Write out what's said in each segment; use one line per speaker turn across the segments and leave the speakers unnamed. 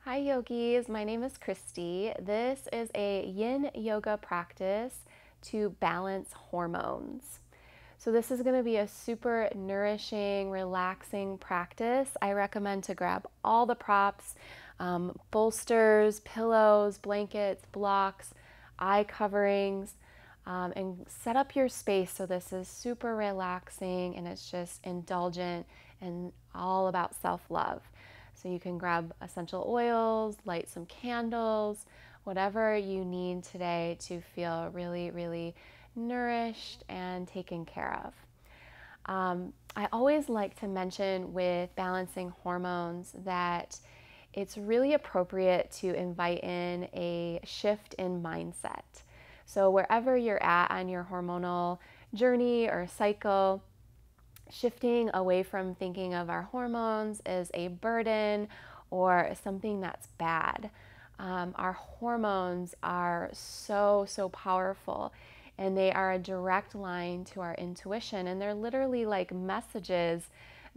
Hi yogis, my name is Kristi. This is a Yin Yoga practice to balance hormones. So this is going to be a super nourishing, relaxing practice. I recommend to grab all the props, bolsters, pillows, blankets, blocks, eye coverings, and set up your space so this is super relaxing and it's just indulgent and all about self-love. So you can grab essential oils, light some candles, whatever you need today to feel really, really nourished and taken care of. I always like to mention with balancing hormones that it's really appropriate to invite in a shift in mindset. So wherever you're at on your hormonal journey or cycle, shifting away from thinking of our hormones as a burden or something that's bad. Our hormones are so powerful, and they are a direct line to our intuition, and they're literally like messages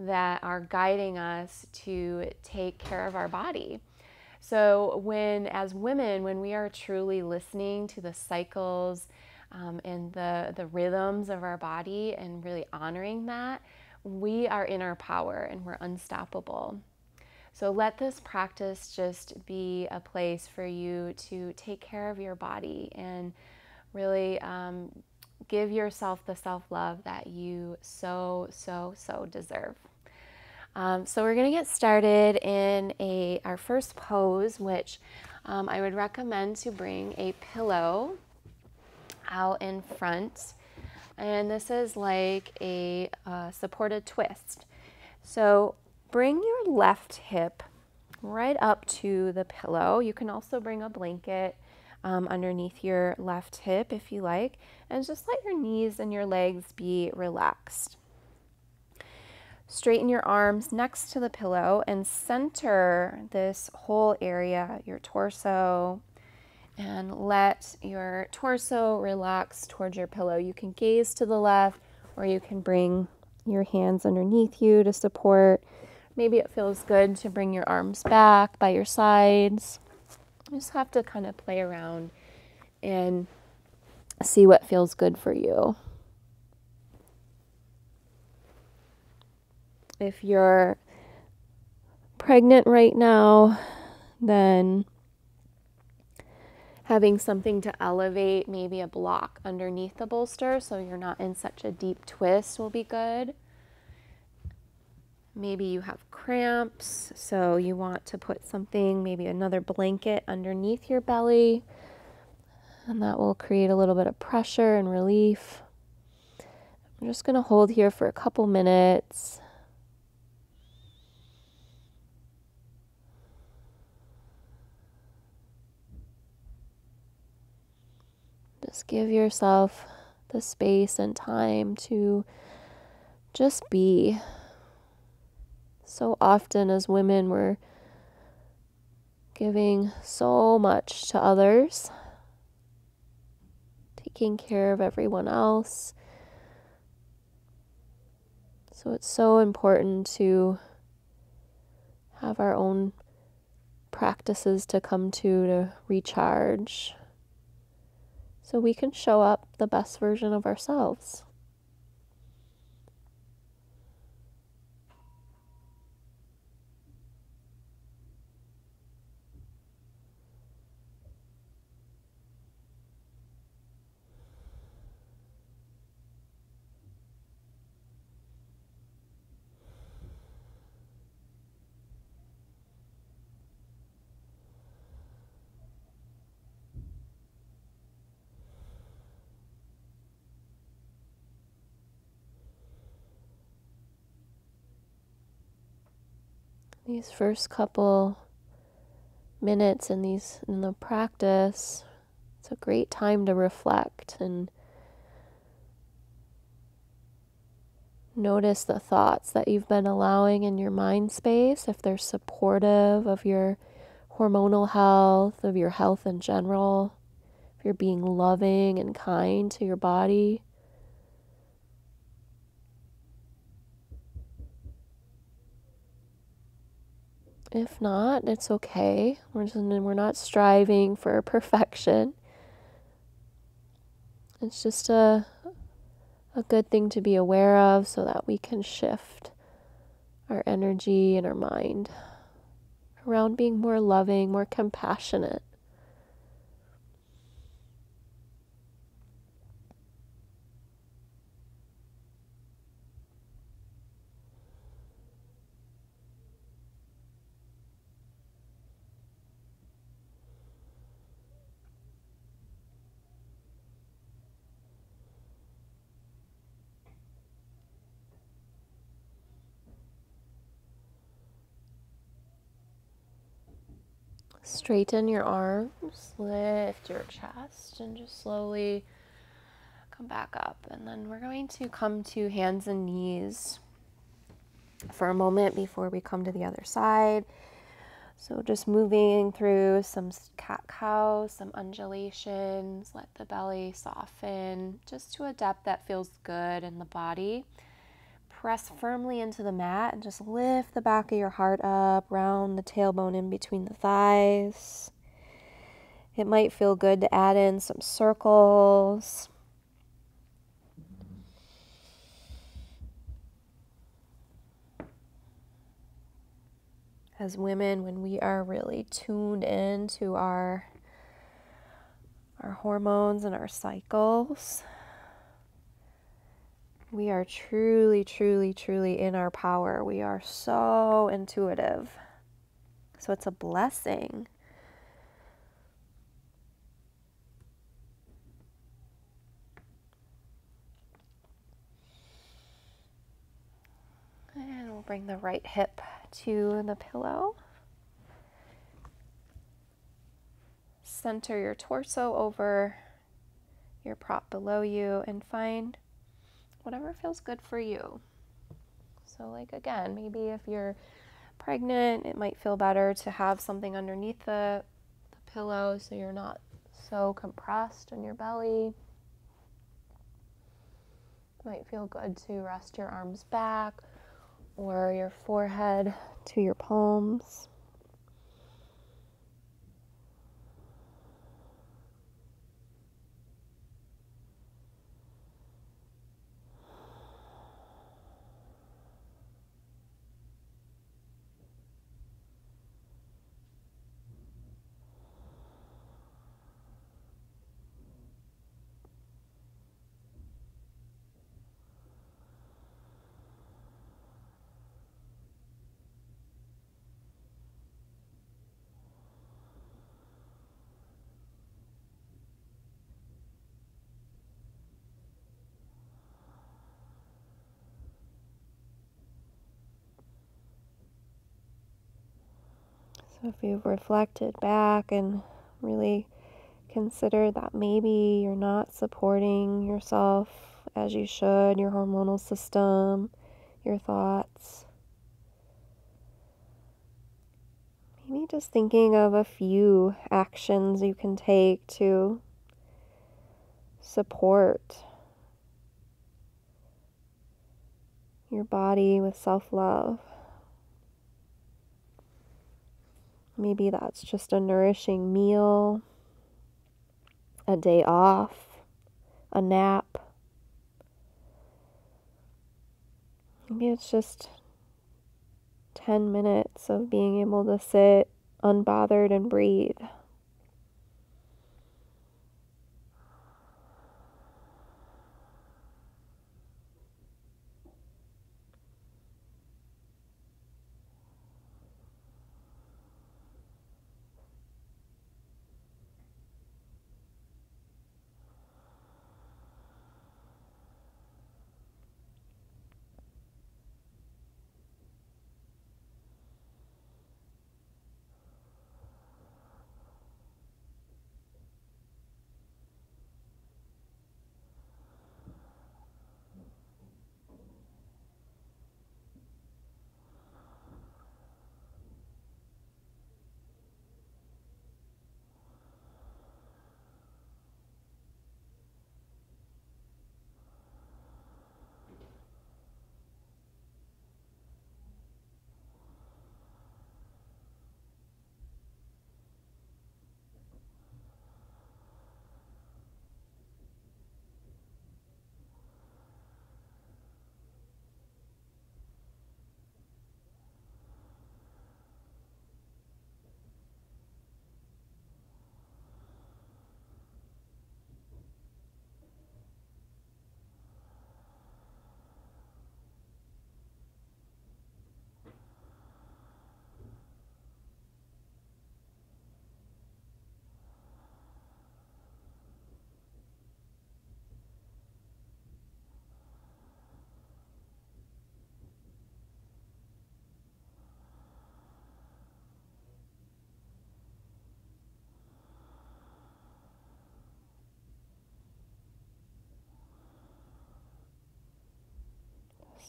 that are guiding us to take care of our body. So as women, when we are truly listening to the cycles and the rhythms of our body and really honoring that, we are in our power and we're unstoppable. So let this practice just be a place for you to take care of your body and really give yourself the self-love that you so deserve. So we're going to get started in our first pose, which I would recommend to bring a pillow out in front. And this is like a supported twist. So bring your left hip right up to the pillow. You can also bring a blanket underneath your left hip if you like, and just let your knees and your legs be relaxed. Straighten your arms next to the pillow and center this whole area, your torso, and let your torso relax towards your pillow. You can gaze to the left, or you can bring your hands underneath you to support. Maybe it feels good to bring your arms back by your sides. You just have to kind of play around and see what feels good for you. If you're pregnant right now, then having something to elevate, maybe a block underneath the bolster so you're not in such a deep twist will be good. Maybe you have cramps, so you want to put something, maybe another blanket underneath your belly, and that will create a little bit of pressure and relief. I'm just going to hold here for a couple minutes. Just give yourself the space and time to just be. So often as women, we're giving so much to others, taking care of everyone else. So it's so important to have our own practices to come to recharge, so we can show up the best version of ourselves. These first couple minutes in the practice, it's a great time to reflect and notice the thoughts that you've been allowing in your mind space, if they're supportive of your hormonal health, of your health in general, if you're being loving and kind to your body. If not, it's okay. We're not striving for perfection. It's just a good thing to be aware of so that we can shift our energy and our mind around being more loving, more compassionate. Straighten your arms, lift your chest, and just slowly come back up. And then we're going to come to hands and knees for a moment before we come to the other side. So just moving through some CatCow, some undulations, let the belly soften just to a depth that feels good in the body. Press firmly into the mat and just lift the back of your heart up, round the tailbone in between the thighs. It might feel good to add in some circles. As women, when we are really tuned in to our hormones and our cycles, we are truly, truly, truly in our power. We are so intuitive. So it's a blessing. And we'll bring the right hip to the pillow. Center your torso over your prop below you and find whatever feels good for you. So like again, maybe if you're pregnant, it might feel better to have something underneath the pillow so you're not so compressed in your belly. It might feel good to rest your arms back or your forehead to your palms. So if you've reflected back and really considered that maybe you're not supporting yourself as you should, your hormonal system, your thoughts, maybe just thinking of a few actions you can take to support your body with self-love. Maybe that's just a nourishing meal, a day off, a nap. Maybe it's just 10 minutes of being able to sit unbothered and breathe.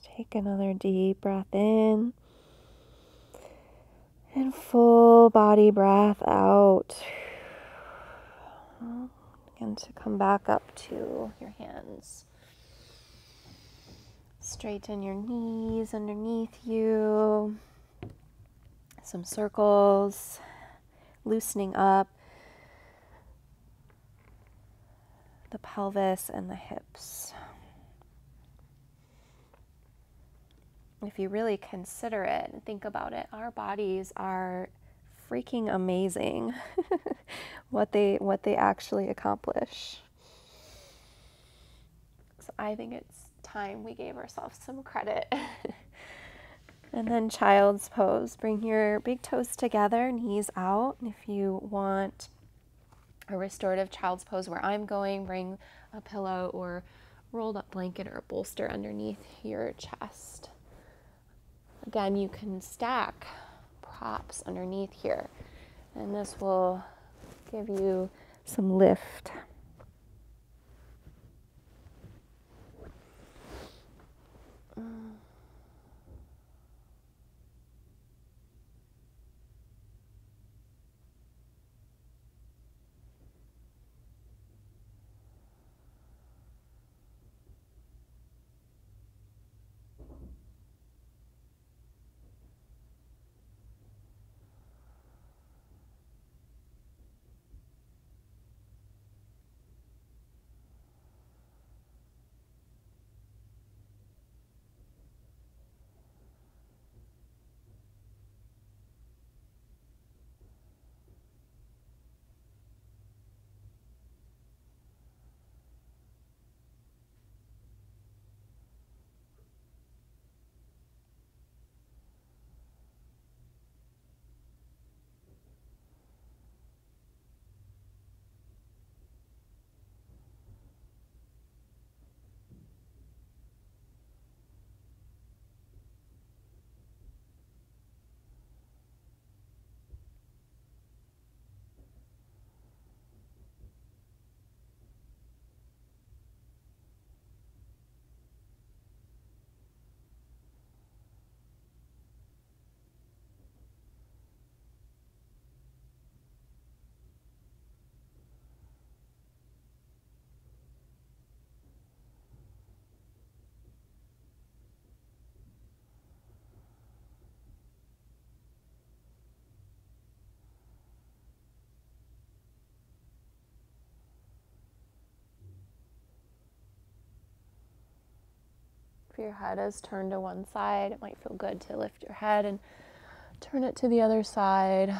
Take another deep breath in. And full body breath out. Begin to come back up to your hands. Straighten your knees underneath you. Some circles. Loosening up the pelvis and the hips. If you really consider it and think about it, our bodies are freaking amazing. what they actually accomplish. So I think it's time we gave ourselves some credit. And then child's pose. Bring your big toes together, knees out. And if you want a restorative child's pose where I'm going, bring a pillow or rolled up blanket or a bolster underneath your chest. Again, you can stack props underneath here, and this will give you some lift. If your head is turned to one side, it might feel good to lift your head and turn it to the other side.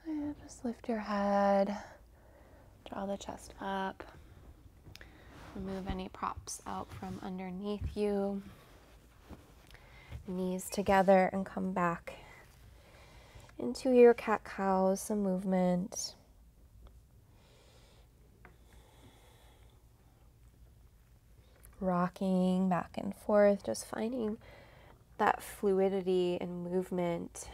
And just lift your head, draw the chest up, remove any props out from underneath you, knees together, and come back into your cat-cow, some movement. Rocking back and forth, just finding that fluidity and movement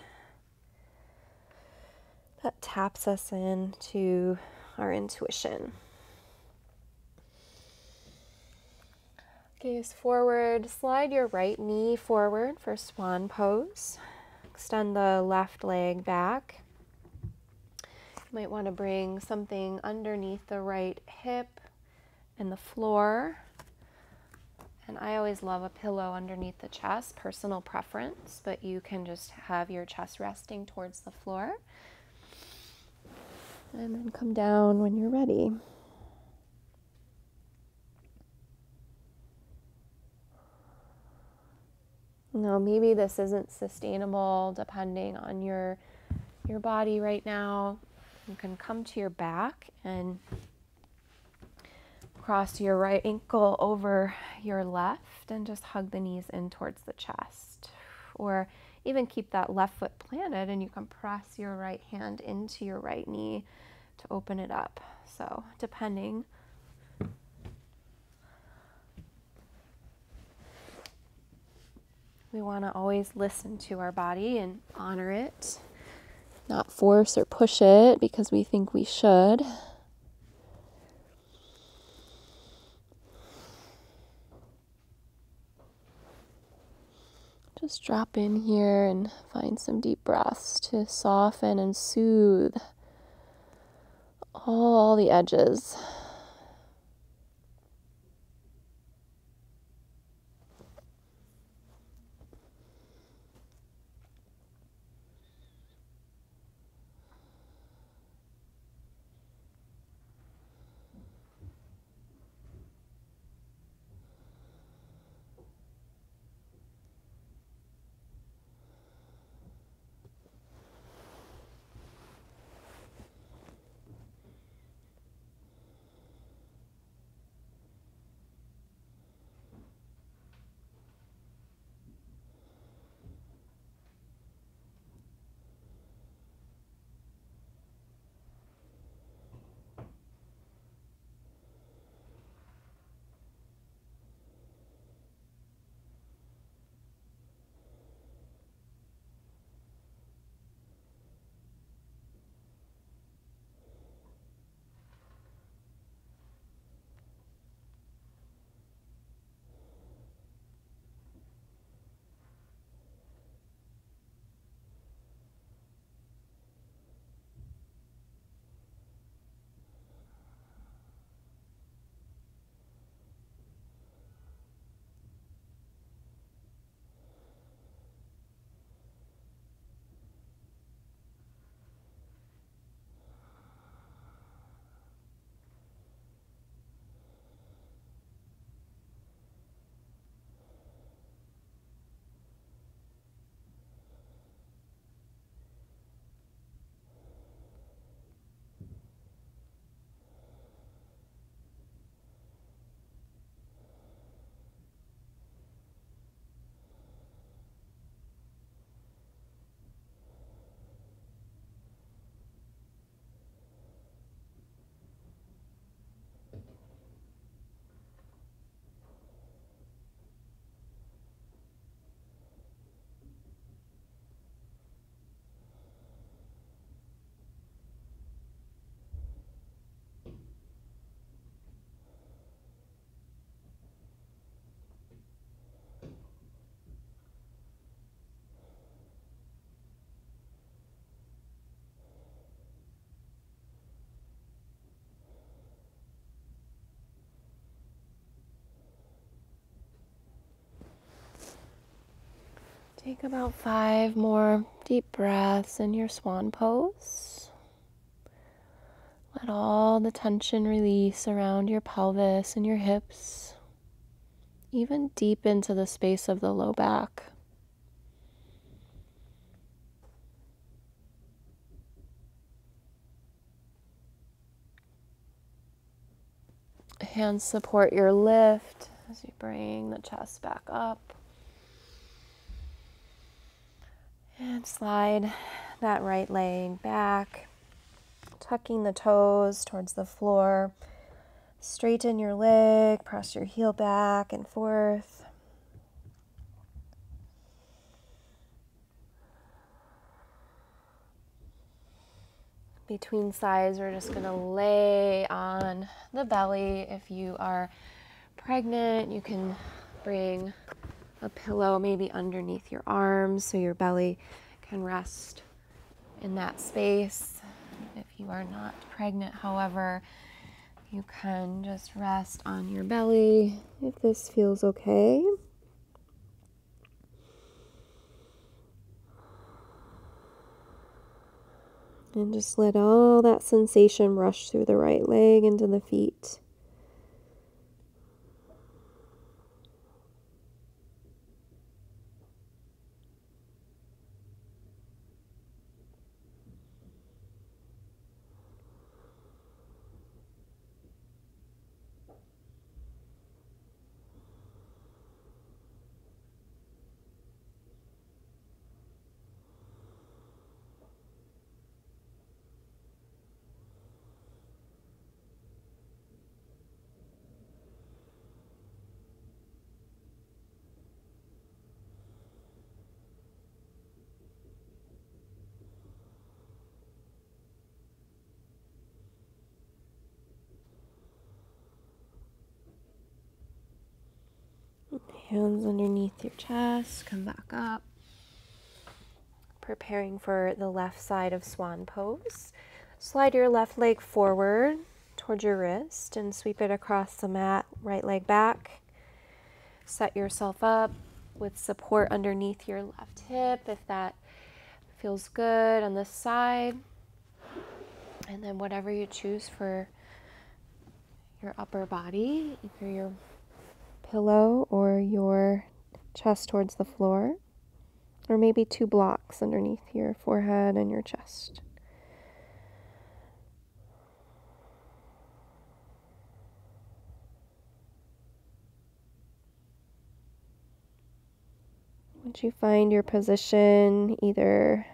that taps us into our intuition. Gaze forward, slide your right knee forward for Swan Pose. Extend the left leg back. You might want to bring something underneath the right hip and the floor. And I always love a pillow underneath the chest, personal preference, but you can just have your chest resting towards the floor. And then come down when you're ready. Now, maybe this isn't sustainable depending on your body right now. You can come to your back and cross your right ankle over your left and just hug the knees in towards the chest. Or even keep that left foot planted and you can press your right hand into your right knee to open it up. So depending. We want to always listen to our body and honor it, not force or push it because we think we should. Just drop in here and find some deep breaths to soften and soothe all the edges. Take about 5 more deep breaths in your Swan Pose. Let all the tension release around your pelvis and your hips, even deep into the space of the low back. Hands support your lift as you bring the chest back up. And slide that right leg back, tucking the toes towards the floor. Straighten your leg, press your heel back and forth. Between sides, we're just going to lay on the belly. If you are pregnant, you can bring a pillow maybe underneath your arms so your belly can rest in that space. If you are not pregnant, however, you can just rest on your belly if this feels okay. And just let all that sensation rush through the right leg into the feet. Hands underneath your chest, come back up. Preparing for the left side of Swan Pose. Slide your left leg forward towards your wrist and sweep it across the mat, right leg back. Set yourself up with support underneath your left hip if that feels good on this side. And then whatever you choose for your upper body, either your pillow or your chest towards the floor, or maybe 2 blocks underneath your forehead and your chest. Once you find your position, either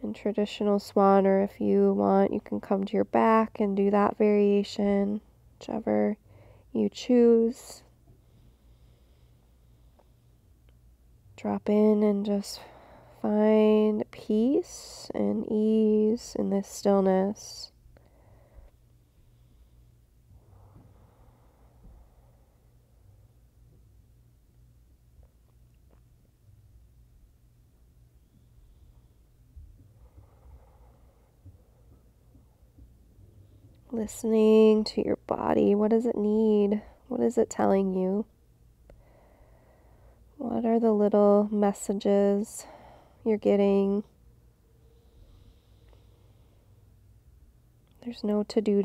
in traditional swan, or if you want, you can come to your back and do that variation, whichever you choose. Drop in and just find peace and ease in this stillness. Listening to your body. What does it need? What is it telling you? What are the little messages you're getting? There's no to-do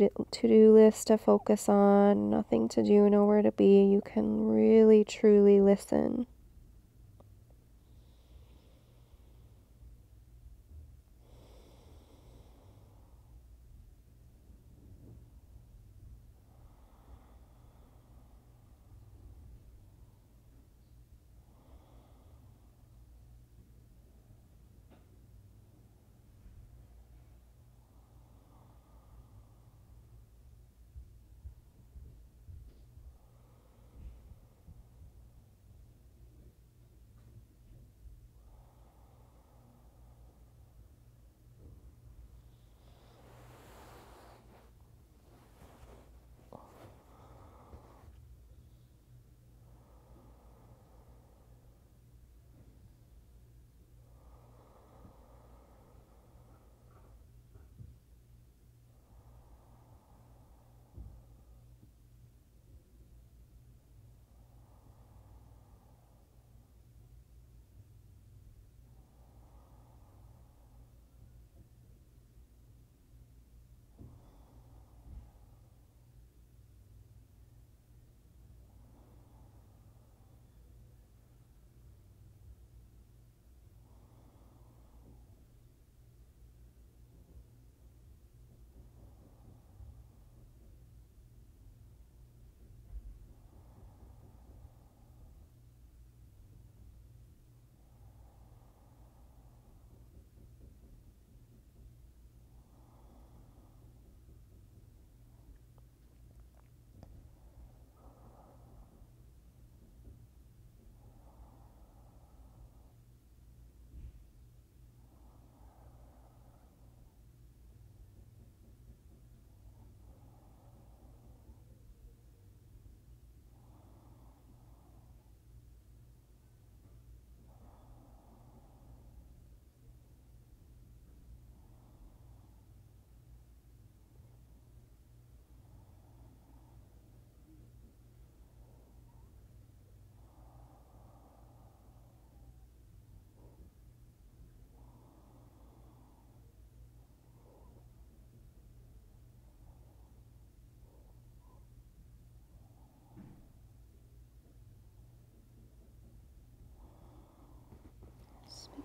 list to focus on, nothing to do, nowhere to be. You can really, truly listen.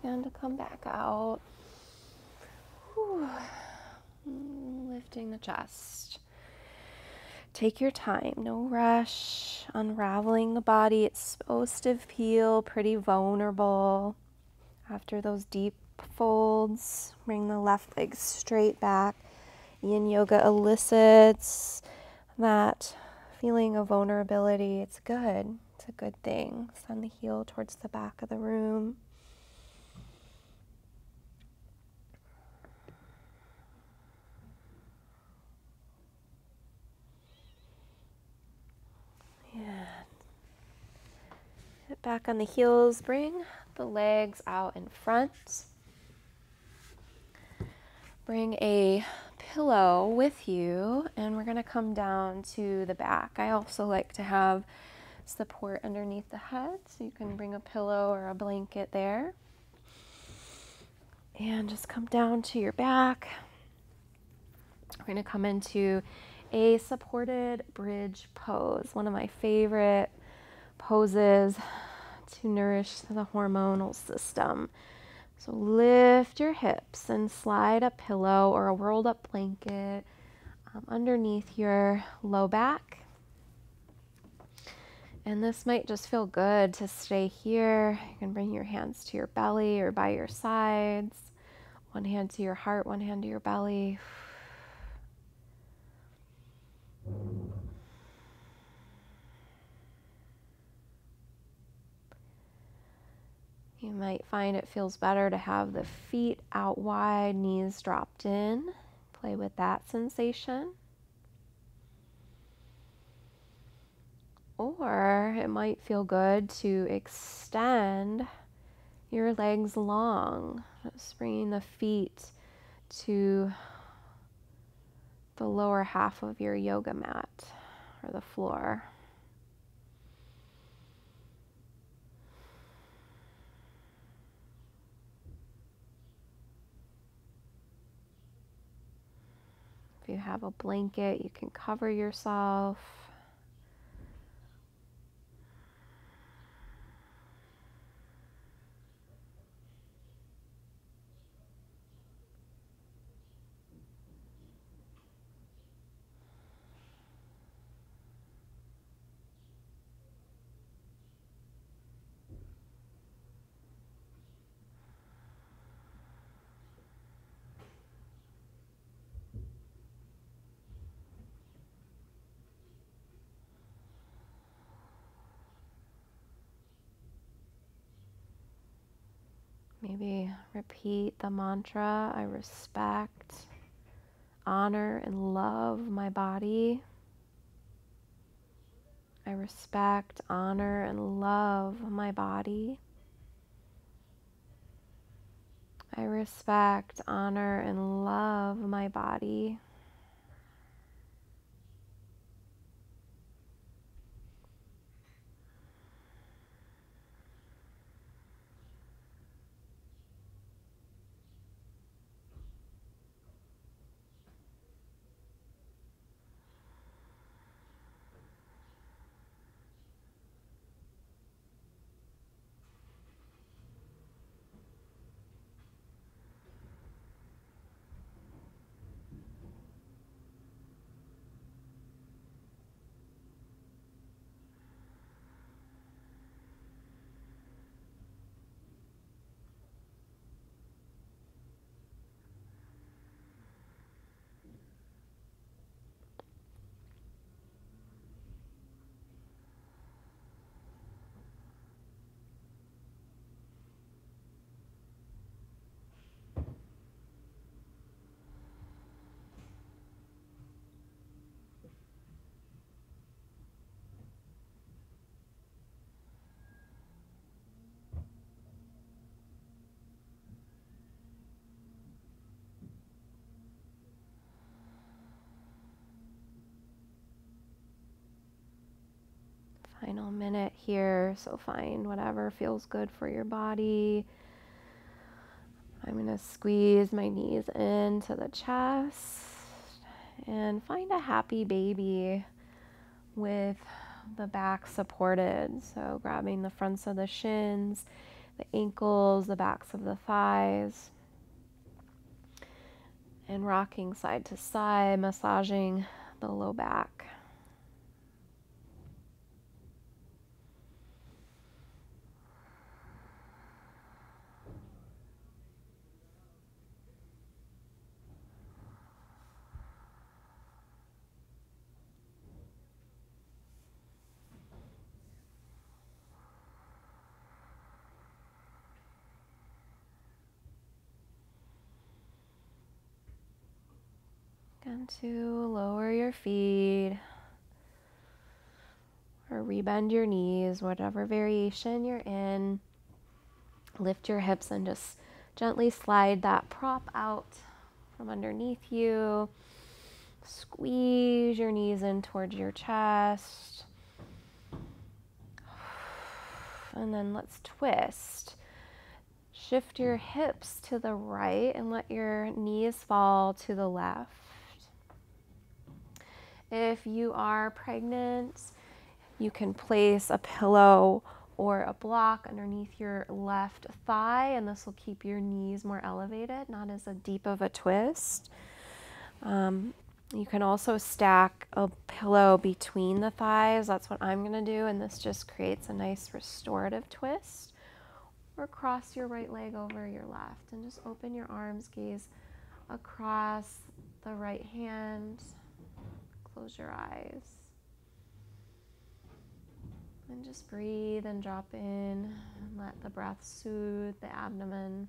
Begin to come back out. Whew. Lifting the chest. Take your time, no rush. Unraveling the body. It's supposed to feel pretty vulnerable. After those deep folds, bring the left leg straight back. Yin Yoga elicits that feeling of vulnerability. It's good. It's a good thing. Send the heel towards the back of the room. Yeah. Back on the heels, bring the legs out in front. Bring a pillow with you, and we're going to come down to the back. I also like to have support underneath the head, so you can bring a pillow or a blanket there. And just come down to your back. We're going to come into a supported bridge pose, one of my favorite poses to nourish the hormonal system. So lift your hips and slide a pillow or a rolled up blanket underneath your low back. And this might just feel good to stay here. You can bring your hands to your belly or by your sides. One hand to your heart, one hand to your belly. You might find it feels better to have the feet out wide, knees dropped in. Play with that sensation. Or it might feel good to extend your legs long, just bringing the feet to the lower half of your yoga mat or the floor. If you have a blanket, you can cover yourself. Maybe repeat the mantra, I respect, honor, and love my body. I respect, honor, and love my body. I respect, honor, and love my body. Final minute here, so find whatever feels good for your body. I'm going to squeeze my knees into the chest and find a happy baby with the back supported. So grabbing the fronts of the shins, the ankles, the backs of the thighs, and rocking side to side, massaging the low back. Again, to lower your feet or or rebend your knees, whatever variation you're in. Lift your hips and just gently slide that prop out from underneath you. Squeeze your knees in towards your chest. And then let's twist. Shift your hips to the right and let your knees fall to the left. If you are pregnant, you can place a pillow or a block underneath your left thigh, and this will keep your knees more elevated, not as a deep of a twist. You can also stack a pillow between the thighs. That's what I'm going to do, and this just creates a nice restorative twist. Or cross your right leg over your left and just open your arms, gaze across the right hand. Close your eyes. And just breathe and drop in and let the breath soothe the abdomen.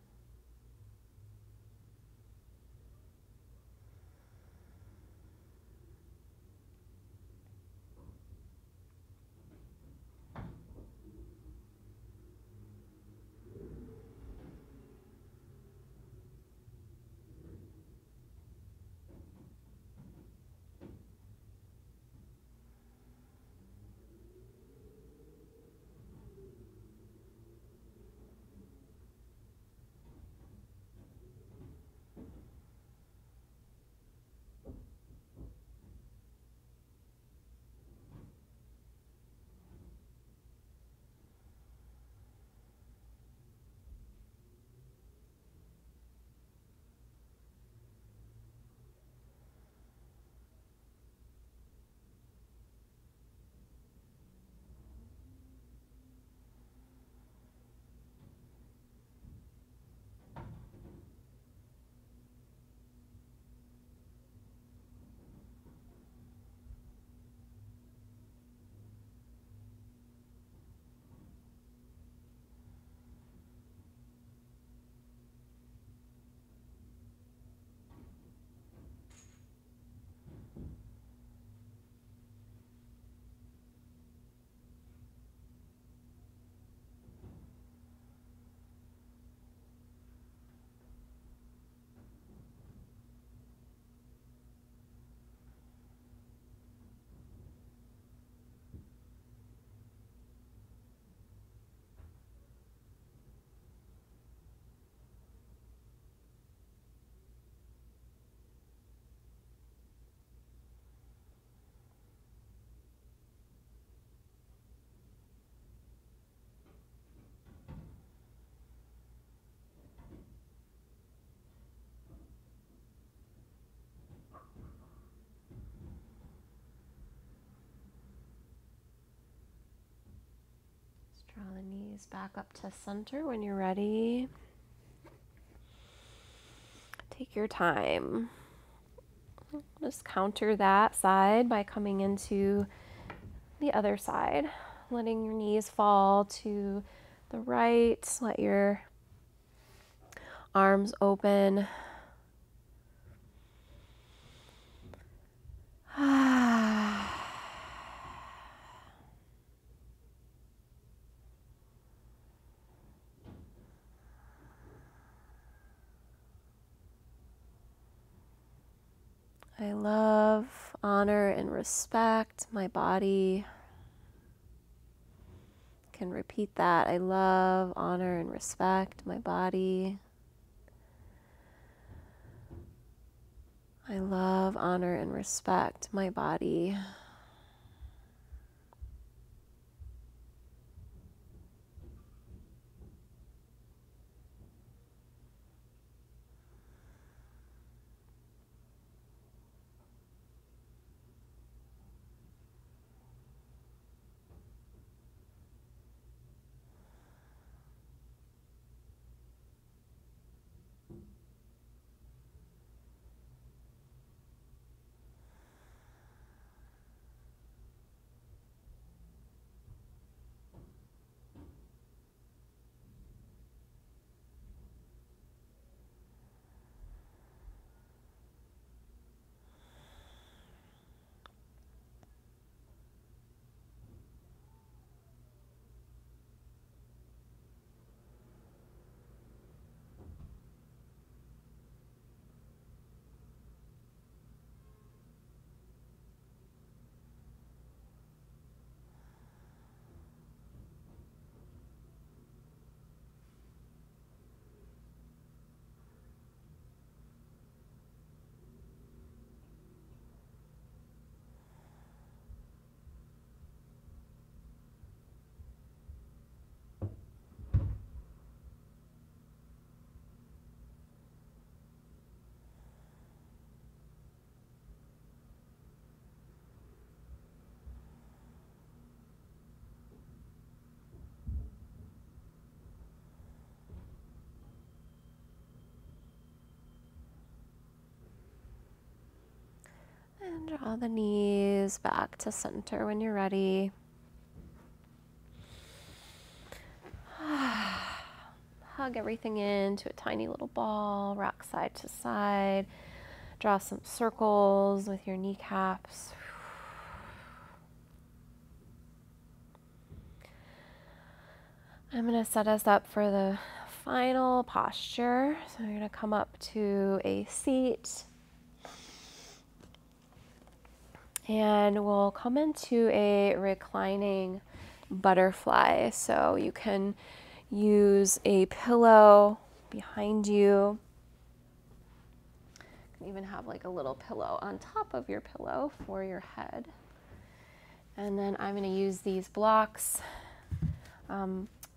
Draw the knees back up to center when you're ready. Take your time. Just counter that side by coming into the other side, letting your knees fall to the right. Let your arms open. I love, honor, and respect my body. Can repeat that. I love, honor, and respect my body. I love, honor, and respect my body. Draw the knees back to center when you're ready. Hug everything into a tiny little ball, rock side to side. Draw some circles with your kneecaps. I'm going to set us up for the final posture. So you're going to come up to a seat. And we'll come into a reclining butterfly. So you can use a pillow behind you. You can even have like a little pillow on top of your pillow for your head. And then I'm going to use these blocks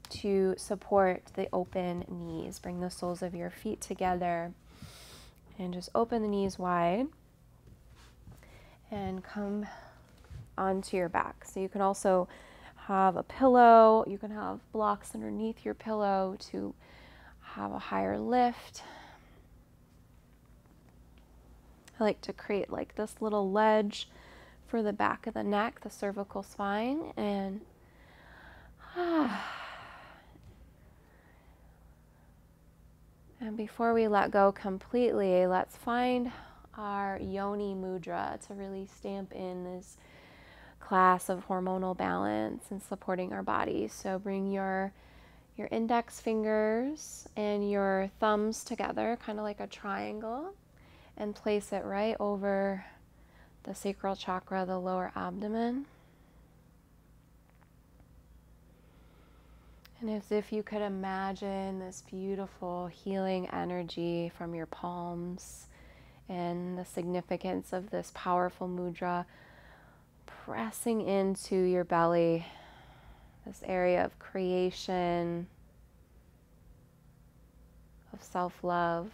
to support the open knees. Bring the soles of your feet together and just open the knees wide and come onto your back. So you can also have a pillow, you can have blocks underneath your pillow to have a higher lift. I like to create like this little ledge for the back of the neck, the cervical spine, and and before we let go completely, let's find our Yoni Mudra to really stamp in this class of hormonal balance and supporting our body. So bring your index fingers and your thumbs together, kind of like a triangle, and place it right over the sacral chakra, the lower abdomen. And as if you could imagine this beautiful healing energy from your palms and the significance of this powerful mudra pressing into your belly, this area of creation, of self-love.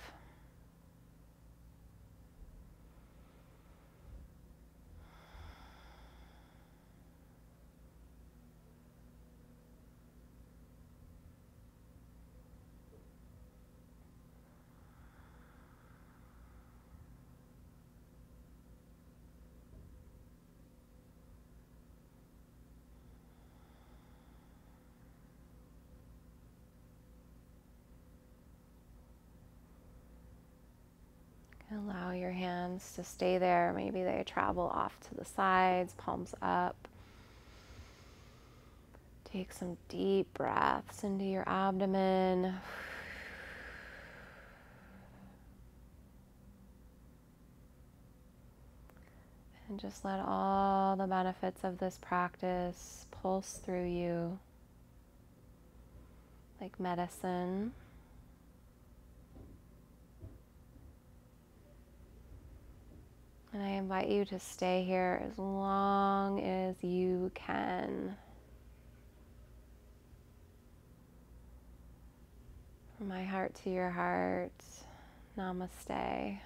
Allow your hands to stay there. Maybe they travel off to the sides, palms up. Take some deep breaths into your abdomen. And just let all the benefits of this practice pulse through you like medicine. And I invite you to stay here as long as you can. From my heart to your heart, namaste.